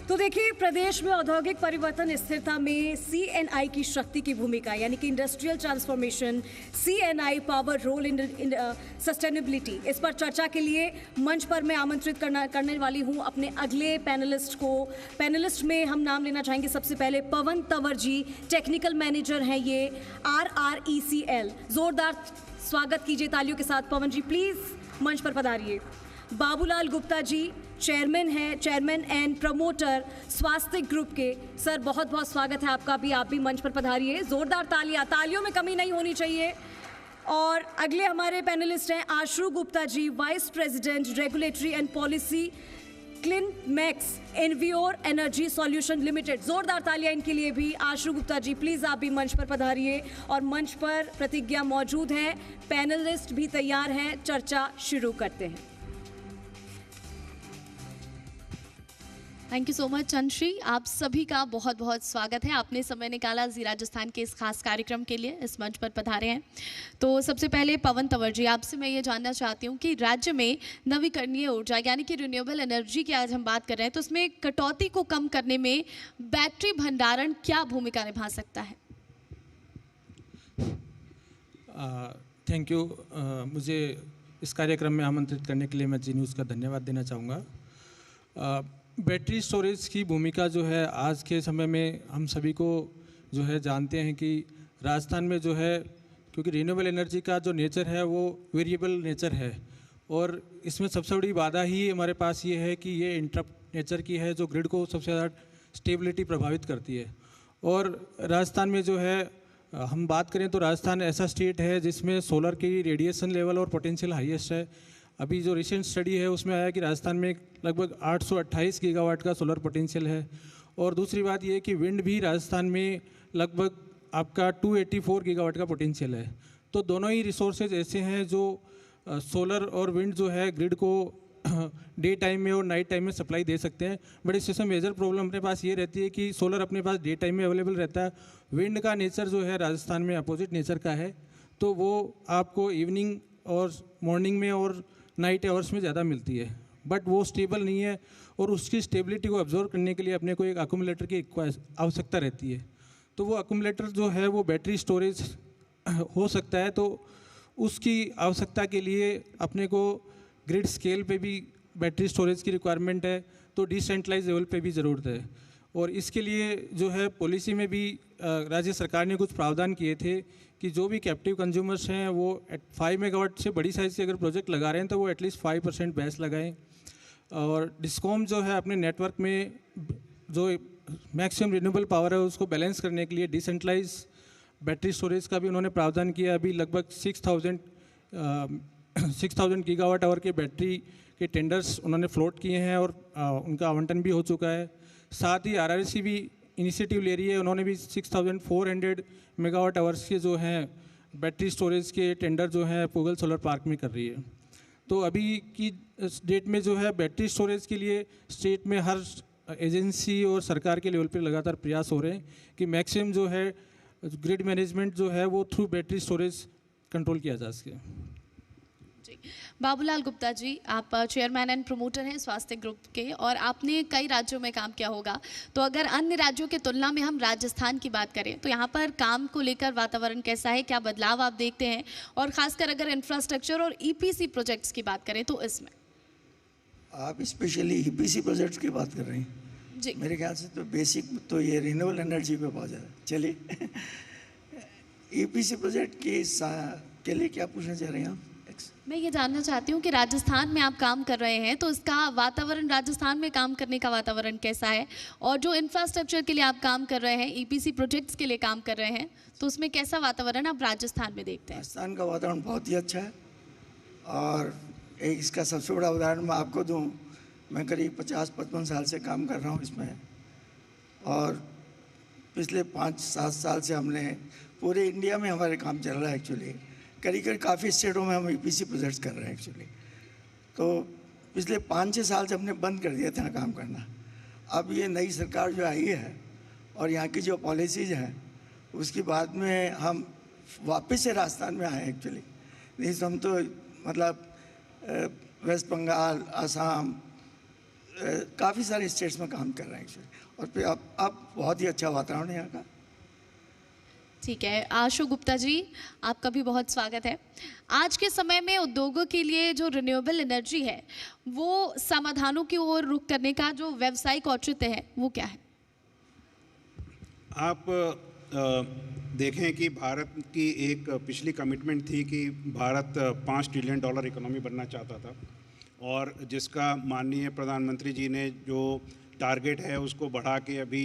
तो देखिए, प्रदेश में औद्योगिक परिवर्तन स्थिरता में सीएनआई की शक्ति की भूमिका, यानी कि industrial transformation, CNI power role in sustainability, इस पर चर्चा के लिए मंच पर मैं आमंत्रित करने वाली हूं अपने अगले पैनलिस्ट को। पैनलिस्ट में हम नाम लेना चाहेंगे सबसे पहले पवन तंवर जी, टेक्निकल मैनेजर हैं ये RRECL। जोरदार स्वागत कीजिए तालियों के साथ। पवन जी प्लीज मंच पर पधारिए। Babulal Gupta ji, chairman and promoter स्वास्थ्य ग्रुप के। सर बहुत बहुत स्वागत है आपका भी, आप भी मंच पर पधारिए। जोरदार तालियों में कमी नहीं होनी चाहिए। और अगले हमारे पैनलिस्ट हैं Ashu Gupta ji, vice president regulatory and policy, CleanMax Enviro energy solution limited. जोरदार तालियां इनके लिए भी। आशु गुप्ता जी प्लीज आप भी मंच पर पधारिए। और मंच पर प्रतिज्ञा मौजूद है, पैनलिस्ट भी तैयार हैं, चर्चा शुरू करते हैं। थैंक यू सो मच चंद्रश्री, आप सभी का बहुत बहुत स्वागत है। आपने समय निकाला जी राजस्थान के इस खास कार्यक्रम के लिए, इस मंच पर पधारे हैं। तो सबसे पहले पवन तंवर जी, आपसे मैं ये जानना चाहती हूँ कि राज्य में नवीकरणीय ऊर्जा यानी कि रिन्यूएबल एनर्जी की आज हम बात कर रहे हैं, तो उसमें कटौती को कम करने में बैटरी भंडारण क्या भूमिका निभा सकता है? Thank you. मुझे इस कार्यक्रम में आमंत्रित करने के लिए मैं जी न्यूज़ का धन्यवाद देना चाहूँगा। बैटरी स्टोरेज की भूमिका जो है आज के समय में हम सभी को जो है जानते हैं कि राजस्थान में जो है, क्योंकि रिन्यूएबल एनर्जी का जो नेचर है वो वेरिएबल नेचर है, और इसमें सबसे बड़ी बाधा ही हमारे पास ये है कि ये इंटरप्ट नेचर की है जो ग्रिड को सबसे ज़्यादा स्टेबिलिटी प्रभावित करती है। और राजस्थान में जो है हम बात करें तो राजस्थान ऐसा स्टेट है जिसमें सोलर की रेडिएशन लेवल और पोटेंशियल हाईएस्ट है। अभी जो रिसेंट स्टडी है उसमें आया कि राजस्थान में लगभग 828 गीगावाट का सोलर पोटेंशियल है। और दूसरी बात ये है कि विंड भी राजस्थान में लगभग आपका 284 गीगावाट का पोटेंशियल है। तो दोनों ही रिसोर्सेज ऐसे हैं जो सोलर और विंड जो है ग्रिड को डे टाइम में और नाइट टाइम में सप्लाई दे सकते हैं। बट इससे मेजर प्रॉब्लम अपने पास ये रहती है कि सोलर अपने पास डे टाइम में अवेलेबल रहता है, विंड का नेचर जो है राजस्थान में अपोजिट नेचर का है, तो वो आपको इवनिंग और मॉर्निंग में और नाइट आवर्स में ज़्यादा मिलती है, बट वो स्टेबल नहीं है। और उसकी स्टेबिलिटी को ऑब्जर्व करने के लिए अपने को एक अक्यूमुलेटर की आवश्यकता रहती है। तो वो अक्यूमुलेटर जो है वो बैटरी स्टोरेज हो सकता है, तो उसकी आवश्यकता के लिए अपने को ग्रिड स्केल पे भी बैटरी स्टोरेज की रिक्वायरमेंट है, तो डिसेंट्रलाइज लेवल पे भी ज़रूरत है। और इसके लिए जो है पॉलिसी में भी राज्य सरकार ने कुछ प्रावधान किए थे कि जो भी कैप्टिव कंज्यूमर्स हैं वो 5 मेगावाट से बड़ी साइज़ के अगर प्रोजेक्ट लगा रहे हैं तो वो एटलीस्ट 5% बैस लगाएं। और डिस्कॉम जो है अपने नेटवर्क में जो मैक्सिमम रिन्यूएबल पावर है उसको बैलेंस करने के लिए डिसेंट्रलाइज बैटरी स्टोरेज का भी उन्होंने प्रावधान किया। अभी लगभग 6000 गीगावाट आवर के बैटरी के टेंडर्स उन्होंने फ्लोट किए हैं और उनका आवंटन भी हो चुका है। साथ ही RRC भी इनिशिएटिव ले रही है, उन्होंने भी 6400 मेगावाट आवर्स के जो हैं बैटरी स्टोरेज के टेंडर जो हैं पूगल सोलर पार्क में कर रही है। तो अभी की डेट में जो है बैटरी स्टोरेज के लिए स्टेट में हर एजेंसी और सरकार के लेवल पर लगातार प्रयास हो रहे हैं कि मैक्सिमम जो है ग्रिड मैनेजमेंट जो है वो थ्रू बैटरी स्टोरेज कंट्रोल किया जा सके। जी, बाबूलाल गुप्ता जी, आप चेयरमैन एंड प्रमोटर हैं स्वास्थ्य ग्रुप के, और आपने कई राज्यों में काम किया होगा। तो अगर अन्य राज्यों की तुलना में हम राजस्थान की बात करें तो यहाँ पर काम को लेकर वातावरण कैसा है, क्या बदलाव आप देखते हैं? और खासकर अगर इंफ्रास्ट्रक्चर और EPC प्रोजेक्ट्स की बात करें तो इसमें आप स्पेशली EPC प्रोजेक्ट्स की बात कर रहे हैं जी। मेरे ख्याल से तो बेसिक तो ये रिन्यूएबल एनर्जी पे बहुत ज़्यादा। चलिए EPC प्रोजेक्ट के लिए क्या पूछना चाह रहे हैं आप? मैं ये जानना चाहती हूँ कि राजस्थान में आप काम कर रहे हैं तो इसका वातावरण, राजस्थान में काम करने का वातावरण कैसा है? और जो इंफ्रास्ट्रक्चर के लिए आप काम कर रहे हैं, EPC प्रोजेक्ट्स के लिए काम कर रहे हैं, तो उसमें कैसा वातावरण आप राजस्थान में देखते हैं? राजस्थान का वातावरण बहुत ही अच्छा है, और इसका सबसे बड़ा उदाहरण मैं आपको दूँ। मैं करीब 50-55 साल से काम कर रहा हूँ इसमें, और पिछले 5-7 साल से हमने पूरे इंडिया में हमारे काम चल रहा है। एक्चुअली करीब काफ़ी स्टेटों में हम EPC प्रोजेक्ट्स कर रहे हैं एक्चुअली। तो पिछले 5-6 साल से हमने बंद कर दिया था काम करना। अब ये नई सरकार जो आई है और यहाँ की जो पॉलिसीज़ हैं उसके बाद में हम वापस से राजस्थान में आए एक्चुअली। नहीं तो हम तो मतलब वेस्ट बंगाल, असम, काफ़ी सारे स्टेट्स में काम कर रहे हैं एक्चुअली। और फिर अब बहुत ही अच्छा वातावरण है यहाँ का। ठीक है, आशु गुप्ता जी, आपका भी बहुत स्वागत है। आज के समय में उद्योगों के लिए जो रिन्यूएबल एनर्जी है वो समाधानों की ओर रुख करने का जो व्यावसायिक औचित्य है वो क्या है? आप देखें कि भारत की एक पिछली कमिटमेंट थी कि भारत $5 ट्रिलियन इकोनॉमी बनना चाहता था, और जिसका माननीय प्रधानमंत्री जी ने जो टारगेट है उसको बढ़ा के अभी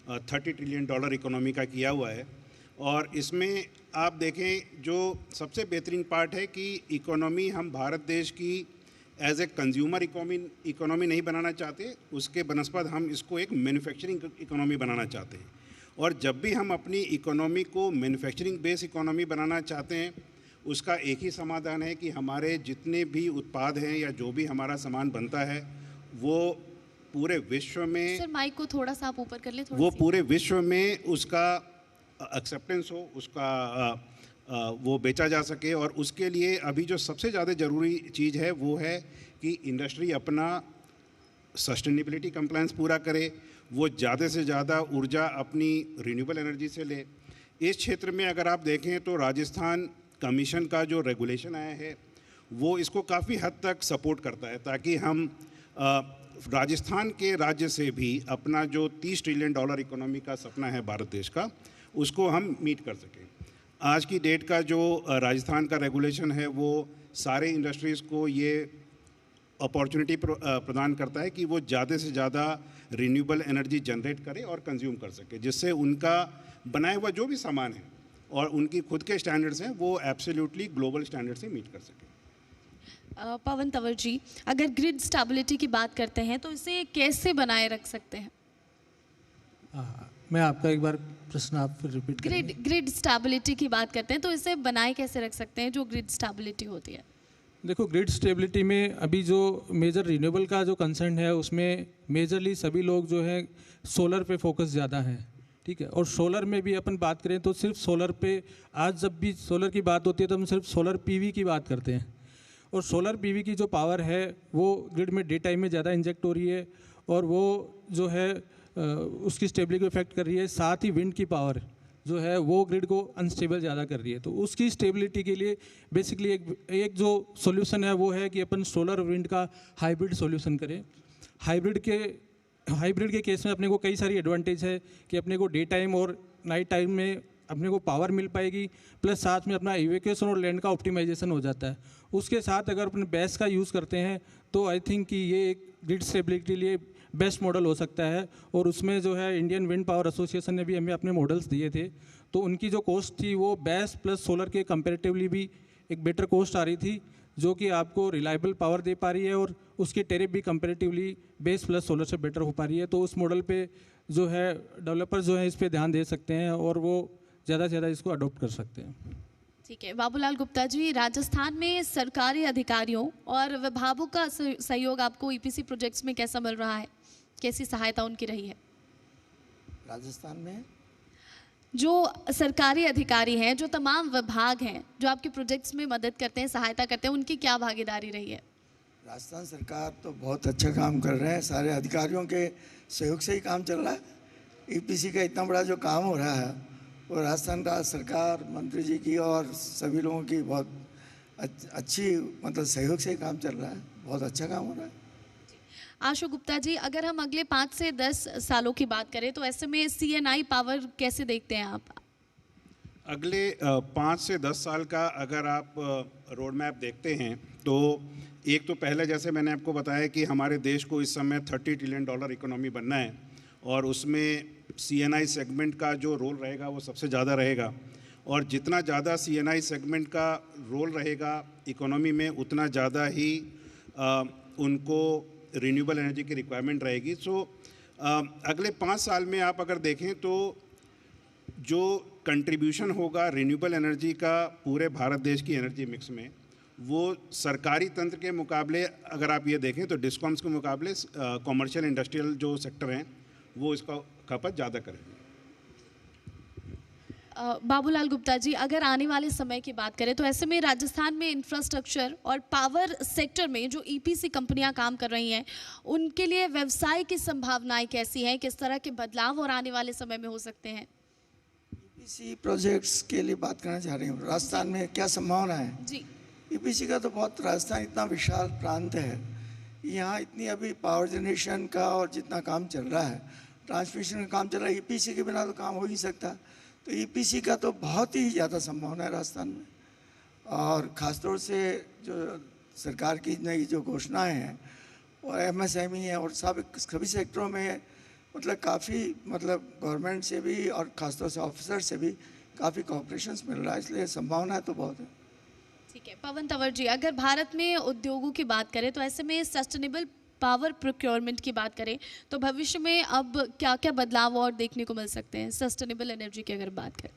$30 ट्रिलियन इकोनॉमी का किया हुआ है। और इसमें आप देखें जो सबसे बेहतरीन पार्ट है कि इकोनॉमी हम भारत देश की एज ए कंज्यूमर इकोनॉमी नहीं बनाना चाहते, उसके बनस्पत हम इसको एक मैन्युफैक्चरिंग इकोनॉमी बनाना चाहते हैं। और जब भी हम अपनी इकोनॉमी को मैन्युफैक्चरिंग बेस इकोनॉमी बनाना चाहते हैं, उसका एक ही समाधान है कि हमारे जितने भी उत्पाद हैं या जो भी हमारा सामान बनता है वो पूरे विश्व में, सर माइक को थोड़ा सा आप ऊपर कर ले, वो पूरे विश्व में उसका एक्सेप्टेंस हो, उसका वो बेचा जा सके। और उसके लिए अभी जो सबसे ज़्यादा ज़रूरी चीज़ है वो है कि इंडस्ट्री अपना सस्टेनेबिलिटी कंप्लायंस पूरा करे, वो ज़्यादा से ज़्यादा ऊर्जा अपनी रिन्यूएबल एनर्जी से ले। इस क्षेत्र में अगर आप देखें तो राजस्थान कमीशन का जो रेगुलेशन आया है वो इसको काफ़ी हद तक सपोर्ट करता है, ताकि हम राजस्थान के राज्य से भी अपना जो $30 ट्रिलियन इकोनॉमी का सपना है भारत देश का, उसको हम मीट कर सकें। आज की डेट का जो राजस्थान का रेगुलेशन है वो सारे इंडस्ट्रीज़ को ये अपॉर्चुनिटी प्रदान करता है कि वो ज़्यादा से ज़्यादा रिन्यूएबल एनर्जी जनरेट करे और कंज्यूम कर सके, जिससे उनका बनाया हुआ जो भी सामान है और उनकी खुद के स्टैंडर्ड्स हैं वो एब्सोल्युटली ग्लोबल स्टैंडर्ड से मीट कर सके। पवन तंवर जी, अगर ग्रिड स्टेबिलिटी की बात करते हैं तो इसे कैसे बनाए रख सकते हैं? मैं आपका एक बार प्रश्न आप फिर रिपीट करें। ग्रिड स्टेबिलिटी की बात करते हैं तो इसे बनाए कैसे रख सकते हैं, जो ग्रिड स्टेबिलिटी होती है? देखो, ग्रिड स्टेबिलिटी में अभी जो मेजर रिन्यूएबल का जो कंसर्न है उसमें मेजरली सभी लोग जो है सोलर पे फोकस ज़्यादा है, ठीक है। और सोलर में भी अपन बात करें तो सिर्फ सोलर पे, आज जब भी सोलर की बात होती है तो हम सिर्फ सोलर पीवी की बात करते हैं, और सोलर पीवी की जो पावर है वो ग्रिड में डे टाइम में ज़्यादा इंजेक्ट हो रही है और वो जो है उसकी स्टेबिलिटी को इफेक्ट कर रही है। साथ ही विंड की पावर जो है वो ग्रिड को अनस्टेबल ज़्यादा कर रही है। तो उसकी स्टेबिलिटी के लिए बेसिकली एक जो सॉल्यूशन है वो है कि अपन सोलर और विंड का हाइब्रिड सॉल्यूशन करें। हाइब्रिड के केस में अपने को कई सारी एडवांटेज है कि अपने को डे टाइम और नाइट टाइम में अपने को पावर मिल पाएगी, प्लस साथ में अपना इवैक्यूएशन और लैंड का ऑप्टिमाइजेशन हो जाता है। उसके साथ अगर अपन बेस का यूज़ करते हैं तो आई थिंक कि ये एक ग्रिड स्टेबिलिटी के लिए बेस्ट मॉडल हो सकता है। और उसमें जो है इंडियन विंड पावर एसोसिएशन ने भी हमें अपने मॉडल्स दिए थे, तो उनकी जो कॉस्ट थी वो बेस प्लस सोलर के कंपैरेटिवली भी एक बेटर कॉस्ट आ रही थी, जो कि आपको रिलायबल पावर दे पा रही है और उसकी टेरिफ भी कंपैरेटिवली बेस प्लस सोलर से बेटर हो पा रही है। तो उस मॉडल पे जो है डेवलपर्स जो है इस पे ध्यान दे सकते हैं और वो ज़्यादा से ज़्यादा इसको अडॉप्ट कर सकते हैं। ठीक है, बाबूलाल गुप्ता जी, राजस्थान में सरकारी अधिकारियों और विभागों का सहयोग आपको ईपीसी प्रोजेक्ट्स में कैसा मिल रहा है, कैसी सहायता उनकी रही है? राजस्थान में जो सरकारी अधिकारी हैं, जो तमाम विभाग हैं जो आपके प्रोजेक्ट्स में मदद करते हैं, सहायता करते हैं, उनकी क्या भागीदारी रही है? राजस्थान सरकार तो बहुत अच्छा काम कर रहे हैं, सारे अधिकारियों के सहयोग से ही काम चल रहा है। ईपीसी का इतना बड़ा जो काम हो रहा है वो राजस्थान का सरकार, मंत्री जी की और सभी लोगों की बहुत अच्छी मतलब सहयोग से ही काम चल रहा है, बहुत अच्छा काम हो रहा है। आशु गुप्ता जी, अगर हम अगले 5 से 10 सालों की बात करें तो ऐसे में सीएनआई पावर कैसे देखते हैं आप? अगले 5 से 10 साल का अगर आप रोड मैप देखते हैं तो एक तो पहले जैसे मैंने आपको बताया कि हमारे देश को इस समय $30 ट्रिलियन इकोनॉमी बनना है और उसमें सीएनआई सेगमेंट का जो रोल रहेगा वो सबसे ज़्यादा रहेगा। और जितना ज़्यादा सीएनआई सेगमेंट का रोल रहेगा इकोनॉमी में उतना ज़्यादा ही उनको रिन्यूएबल एनर्जी की रिक्वायरमेंट रहेगी। सो अगले 5 साल में आप अगर देखें तो जो कंट्रीब्यूशन होगा रिन्यूएबल एनर्जी का पूरे भारत देश की एनर्जी मिक्स में, वो सरकारी तंत्र के मुकाबले अगर आप ये देखें तो डिस्कॉम्स के मुकाबले कॉमर्शियल इंडस्ट्रियल जो सेक्टर हैं वो इसका खपत ज़्यादा करेंगे। बाबूलाल गुप्ता जी, अगर आने वाले समय की बात करें तो ऐसे में राजस्थान में इंफ्रास्ट्रक्चर और पावर सेक्टर में जो ईपीसी कंपनियां काम कर रही हैं, उनके लिए व्यवसाय की संभावनाएं कैसी हैं? किस तरह के बदलाव और आने वाले समय में हो सकते हैं? ईपीसी प्रोजेक्ट्स के लिए बात करना चाह रही हूँ। राजस्थान में क्या संभावना है? जी, ईपीसी का तो बहुत, राजस्थान इतना विशाल प्रांत है, यहाँ इतनी अभी पावर जनरेशन का और जितना काम चल रहा है, ट्रांसमिशन का काम चल रहा है, ईपीसी के बिना तो काम हो ही सकता। तो ईपीसी का तो बहुत ही ज़्यादा संभावना है राजस्थान में। और ख़ासतौर से जो सरकार की नई जो घोषणाएं हैं और एमएसएमई है और सभी सेक्टरों में मतलब काफ़ी, मतलब गवर्नमेंट से भी और ख़ासतौर से ऑफिसर से भी काफ़ी कोऑपरेशंस मिल रहा है, इसलिए संभावना तो बहुत है। ठीक है। पवन तंवर जी, अगर भारत में उद्योगों की बात करें तो ऐसे में सस्टेनेबल पावर प्रोक्योरमेंट की बात करें तो भविष्य में अब क्या क्या बदलाव और देखने को मिल सकते हैं सस्टेनेबल एनर्जी की अगर बात करें?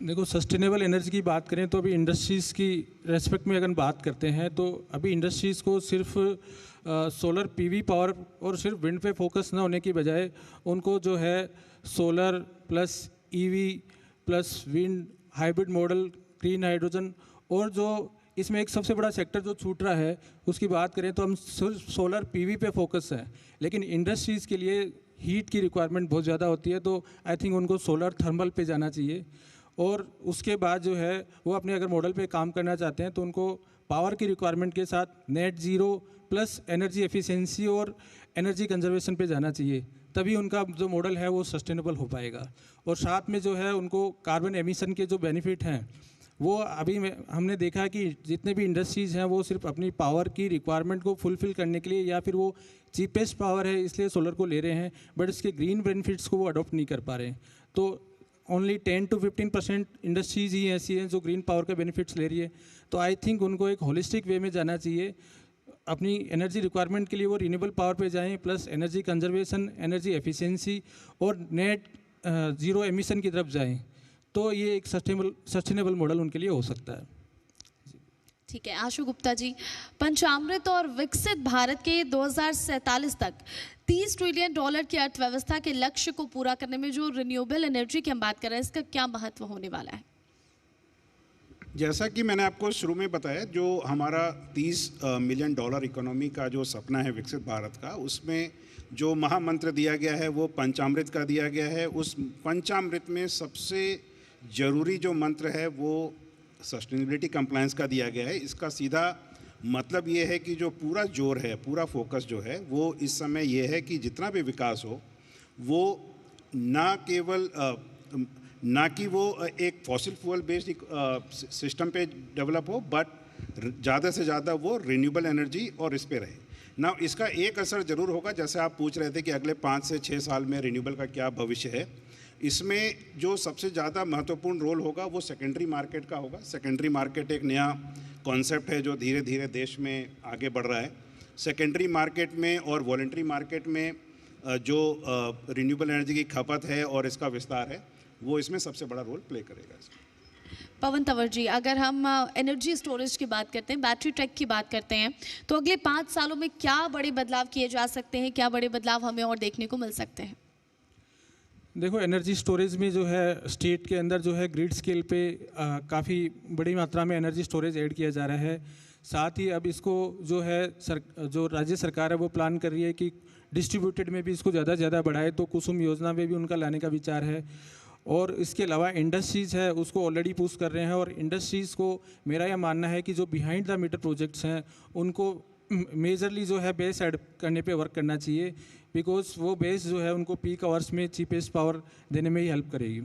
देखो, सस्टेनेबल एनर्जी की बात करें तो अभी इंडस्ट्रीज़ की रेस्पेक्ट में अगर बात करते हैं तो अभी इंडस्ट्रीज़ को सिर्फ सोलर पीवी पावर और सिर्फ विंड पे फोकस ना होने की बजाय उनको जो है solar plus EV plus wind hybrid model, green hydrogen, और जो इसमें एक सबसे बड़ा सेक्टर जो छूट रहा है उसकी बात करें तो हम सिर्फ सोलर पीवी पे फोकस है, लेकिन इंडस्ट्रीज़ के लिए हीट की रिक्वायरमेंट बहुत ज़्यादा होती है, तो आई थिंक उनको सोलर थर्मल पे जाना चाहिए। और उसके बाद जो है वो अपने अगर मॉडल पे काम करना चाहते हैं तो उनको पावर की रिक्वायरमेंट के साथ net zero plus energy efficiency और एनर्जी कंजर्वेशन पे जाना चाहिए, तभी उनका जो मॉडल है वो सस्टेनेबल हो पाएगा। और साथ में जो है उनको कार्बन एमिशन के जो बेनिफिट हैं वो अभी हमने देखा है कि जितने भी इंडस्ट्रीज़ हैं वो सिर्फ अपनी पावर की रिक्वायरमेंट को फुलफ़िल करने के लिए या फिर वो चीपेस्ट पावर है इसलिए सोलर को ले रहे हैं, बट इसके ग्रीन बेनिफिट्स को वो अडॉप्ट नहीं कर पा रहे हैं। तो ओनली 10 to 15% इंडस्ट्रीज़ ही ऐसी हैं जो ग्रीन पावर के बेनिफिट्स ले रही है। तो आई थिंक उनको एक होलिस्टिक वे में जाना चाहिए, अपनी एनर्जी रिक्वायरमेंट के लिए वो रिन्यूएबल पावर पे जाएं, plus energy conservation, energy efficiency और नेट ज़ीरो एमिशन की तरफ जाएं, तो ये एक सस्टेनेबल मॉडल उनके लिए हो सकता है। ठीक है। आशु गुप्ता जी, पंचामृत और विकसित भारत के 2047 तक $30 ट्रिलियन की अर्थव्यवस्था के लक्ष्य को पूरा करने में जो रिन्यूएबल एनर्जी की हम बात कर रहे हैं, इसका क्या महत्व होने वाला है? जैसा कि मैंने आपको शुरू में बताया, जो हमारा $30 मिलियन इकोनॉमी का जो सपना है विकसित भारत का, उसमें जो महामंत्र दिया गया है वो पंचामृत का दिया गया है। उस पंचामृत में सबसे ज़रूरी जो मंत्र है वो सस्टेनेबिलिटी कंप्लायंस का दिया गया है। इसका सीधा मतलब ये है कि जो पूरा जोर है, पूरा फोकस जो है वो इस समय ये है कि जितना भी विकास हो वो ना कि वो एक फॉसिल फ्यूल बेस्ड सिस्टम पे डेवलप हो, बट ज़्यादा से ज़्यादा वो रिन्यूएबल एनर्जी और इस पे रहे ना। इसका एक असर ज़रूर होगा, जैसे आप पूछ रहे थे कि अगले 5 से 6 साल में रिन्यूएबल का क्या भविष्य है। इसमें जो सबसे ज़्यादा महत्वपूर्ण रोल होगा वो सेकेंडरी मार्केट का होगा। सेकेंडरी मार्केट एक नया कॉन्सेप्ट है जो धीरे धीरे देश में आगे बढ़ रहा है। सेकेंडरी मार्केट में और वॉलंटरी मार्केट में जो रिन्यूएबल एनर्जी की खपत है और इसका विस्तार है वो इसमें सबसे बड़ा रोल प्ले करेगा। पवन तंवर जी, अगर हम एनर्जी स्टोरेज की बात करते हैं, बैटरी टेक की बात करते हैं, तो अगले 5 सालों में क्या बड़े बदलाव किए जा सकते हैं? क्या बड़े बदलाव हमें और देखने को मिल सकते हैं? देखो, एनर्जी स्टोरेज में जो है स्टेट के अंदर जो है ग्रिड स्केल पे काफ़ी बड़ी मात्रा में एनर्जी स्टोरेज ऐड किया जा रहा है। साथ ही अब इसको जो है जो राज्य सरकार है वो प्लान कर रही है कि डिस्ट्रीब्यूटेड में भी इसको ज़्यादा से ज़्यादा बढ़ाए, तो कुसुम योजना में भी उनका लाने का विचार है। और इसके अलावा इंडस्ट्रीज़ है उसको ऑलरेडी पुश कर रहे हैं, और इंडस्ट्रीज़ को मेरा यह मानना है कि जो बिहाइंड द मीटर प्रोजेक्ट्स हैं उनको मेजरली जो है बेस ऐड करने पे वर्क करना चाहिए, बिकॉज वो बेस जो है उनको पीक आवर्स में चीपेस्ट पावर देने में ही हेल्प करेगी।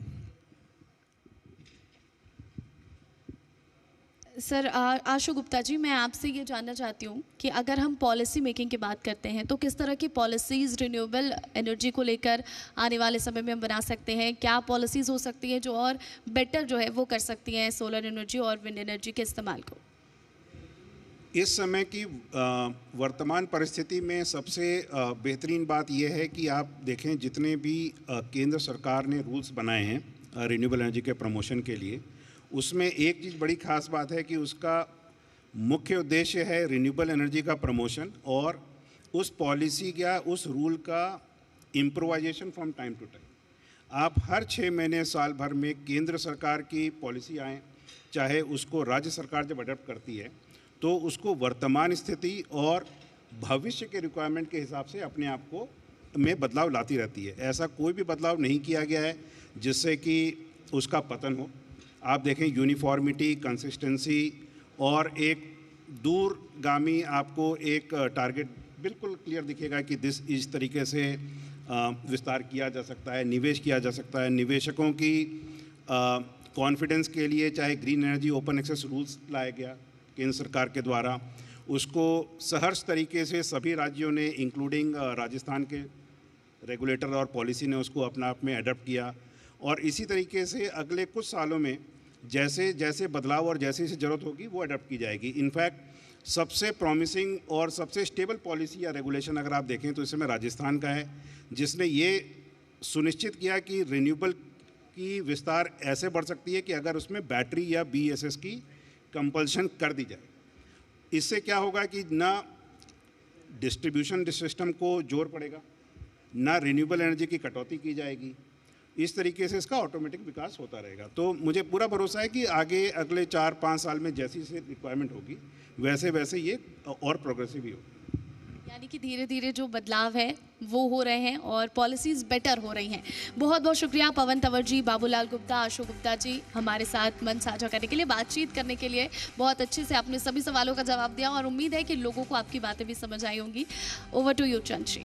सर, आशु गुप्ता जी, मैं आपसे ये जानना चाहती हूँ कि अगर हम पॉलिसी मेकिंग की बात करते हैं तो किस तरह की पॉलिसीज़ रिन्यूएबल एनर्जी को लेकर आने वाले समय में हम बना सकते हैं? क्या पॉलिसीज़ हो सकती हैं जो और बेटर जो है वो कर सकती हैं सोलर एनर्जी और विंड एनर्जी के इस्तेमाल को? इस समय की वर्तमान परिस्थिति में सबसे बेहतरीन बात यह है कि आप देखें जितने भी केंद्र सरकार ने रूल्स बनाए हैं रिन्यूएबल एनर्जी के प्रमोशन के लिए, उसमें एक चीज़ बड़ी ख़ास बात है कि उसका मुख्य उद्देश्य है रिन्यूएबल एनर्जी का प्रमोशन और उस पॉलिसी या उस रूल का improvisation from time to time. आप हर 6 महीने साल भर में केंद्र सरकार की पॉलिसी आए, चाहे उसको राज्य सरकार जब अडॉप्ट करती है तो उसको वर्तमान स्थिति और भविष्य के रिक्वायरमेंट के हिसाब से अपने आप को में बदलाव लाती रहती है। ऐसा कोई भी बदलाव नहीं किया गया है जिससे कि उसका पतन हो। आप देखें यूनिफॉर्मिटी, कंसिस्टेंसी और एक दूरगामी आपको एक टारगेट बिल्कुल क्लियर दिखेगा कि इस तरीके से विस्तार किया जा सकता है, निवेश किया जा सकता है। निवेशकों की कॉन्फिडेंस के लिए चाहे green energy open access rules लाया गया केंद्र सरकार के द्वारा, उसको सहर्ष तरीके से सभी राज्यों ने इंक्लूडिंग राजस्थान के रेगुलेटर और पॉलिसी ने उसको अपना आप में अडॉप्ट किया। और इसी तरीके से अगले कुछ सालों में जैसे जैसे बदलाव और जैसे जैसे ज़रूरत होगी वो अडॉप्ट की जाएगी। इनफैक्ट सबसे प्रॉमिसिंग और सबसे स्टेबल पॉलिसी या रेगुलेशन अगर आप देखें तो इसमें राजस्थान का है, जिसने ये सुनिश्चित किया कि रिन्यूएबल की विस्तार ऐसे बढ़ सकती है कि अगर उसमें बैटरी या BESS की कंपल्शन कर दी जाए। इससे क्या होगा कि ना डिस्ट्रीब्यूशन सिस्टम को जोर पड़ेगा, ना रिन्यूएबल एनर्जी की कटौती की जाएगी। इस तरीके से इसका ऑटोमेटिक विकास होता रहेगा। तो मुझे पूरा भरोसा है कि आगे अगले 4-5 साल में जैसी से रिक्वायरमेंट होगी वैसे वैसे ये और प्रोग्रेसिव ही होगी। यानी कि धीरे धीरे जो बदलाव है वो हो रहे हैं और पॉलिसीज़ बेटर हो रही हैं। बहुत बहुत शुक्रिया पवन तंवर जी, बाबूलाल गुप्ता, अशोक गुप्ता जी हमारे साथ मन साझा करने के लिए, बातचीत करने के लिए। बहुत अच्छे से आपने सभी सवालों का जवाब दिया और उम्मीद है कि लोगों को आपकी बातें भी समझ आई होंगी। Over to you Chandra.